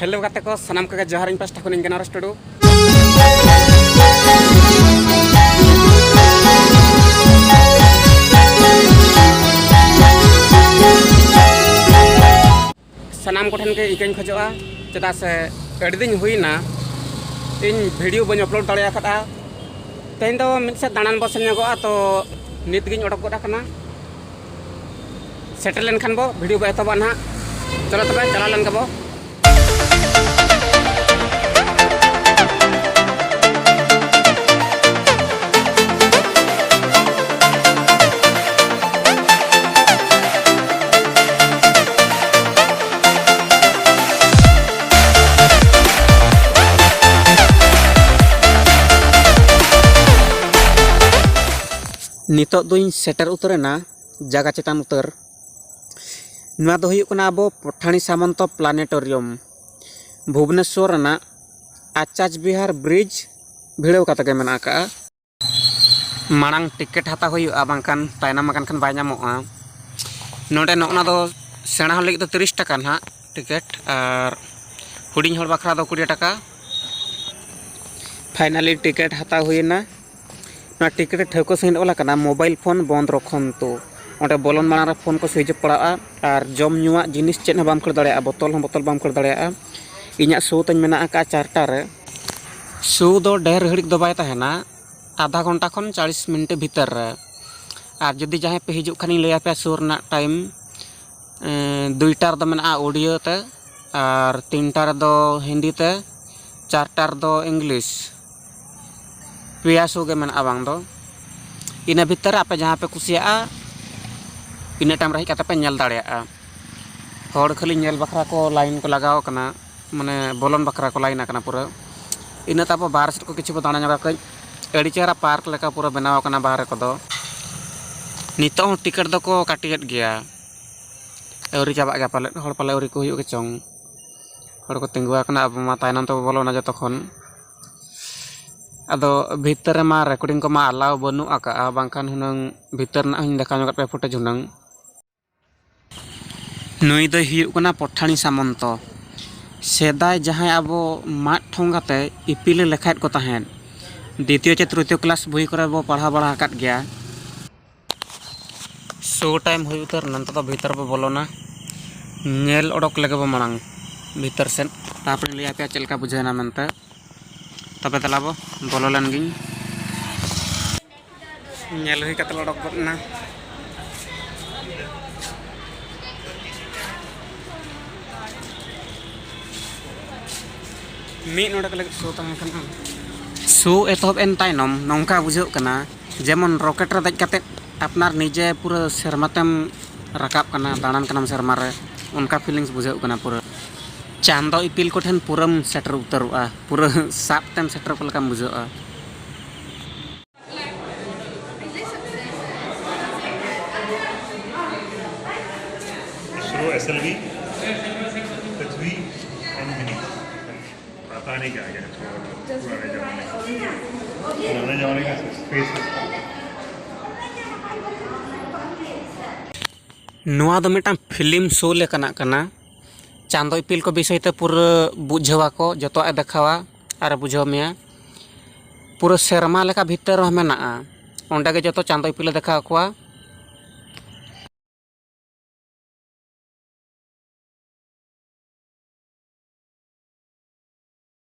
hello गाते को सनाम का जोहार इन पास ठाकुर इंगेनारस टुडू सनाम को ठन के इकन खोजोआ चेदा से अड़ी दिन हुईना इन वीडियो बन अपलोड दाड़े आकदा तेन दो मिद से दानान बो सेन ᱧᱚᱜᱚᱜᱼᱟ तो नित गिन ओडक गोदा कना सेटल लेन खान बो वीडियो बो एतबा ना चलो तबे चला लेन गबो नितो दुई सेटर उतरेना जगह चेतान उतर नवा दो हुयुग कना आबो पठानी सामंत प्लानेटोरियम भुवनेश्वर ना आचार्य बिहार ब्रिज भिड़ाव काते के मेना का मांग टिकेट हाता हुयुगा बांकान तायनाम आकान खान बाय ᱧᱟᱢᱚᱜᱼᱟ नोडे नोना दो सेणा हल लगित 30 टाका ना टिकेट और हुडिंग हर बखरा दो 20 टाका फाइनली टिकेट हाता हुइना टिकेट ठेको सहित ओला मोबाइल फोन बंद रखन तो ओंडे बोलन माना फोन को स्विच पड़ा और जम नुआ जिनिस चेन बाम कर दाड़ा बोतल बाम कर दाड़ा इना शो तन मेना का 4टा रे शो दो ढेर घड़िक दो बाय तहना आधा घंटा खन 40 मिनट भीतर रे और जदि जहां पे हिजुक खानी लैया पे शो रना टाइम 2टा दो मेना ऑडियो ते और 3टा दो हिंदी ते 4टा दो इंग्लिश पेया शो के मेना बांग दो इना भीतर आपे जहां पे कुसिया इना टाइम रही पे नेल दाड़ेया हर खाली नेल बखरा को लाइन को लगाव कना माने बोलन बखरा को लाइन कना पूरा इना ताप बाहर से को किछु दाणा जगह कई एडी चेहरा पार्क लेका पूरा बनाव कना बाहर को दो नितो टिकट दो को काटियत गया एवरी चाबा गया पाले हर पाले एवरी को हुयो के चंग हर को तिंगुआ कना अब मा तायनम तो बोलोना जतो खन अदो भीतर मा रेकॉर्डिंग को मा अलाव बनु आका बांखान हुनंग भीतर ना हिं देखा पे फुटेज हुनंग नुई दो हुयुग पठानी सामंत सेदाय जहां आबो माठ ठोंगाते इपिले लेखायत को तहेन द्वितीय चे तृतीय क्लास बही करे बो पढ़ा बड़ा हकात गया शो टाइम हुई उतर नंत तो भीतर बो बोलोना नेल ओडक लगे बो मांग भीतर से तापरे लिया पे चलका बुझेना मनते तबे तलाबो बोलो लन गिन नेल हुई कतल ओडक बना मी नोडक लगे शो तहन कना शो एतहब एन तायनम नौका बुझो कना जेमन रॉकेट रे दज कते अपनार निजे पूरा शर्मातेम रकाब कना दाणान कनाम शर्मा रे उनका फीलिंग्स बुझो कना पूरा चांदो इपिल को ठन पूरम सेटर उतरुआ पूरा साप तेम सेटर को लकम बुझोआ ISRO SLV Prithvi and mini पता नहीं क्या है पुराने जमाने का स्पेस नुआ दो मिटा फिल्म शो लेकना कना चांदो इपिल को विषय ते पूरा बुझवा को जतो देखावा और बुझाव में पूरा शर्मा लेका भीतर मेना ओंडे के जतो चांदो इपिल देखा कोआ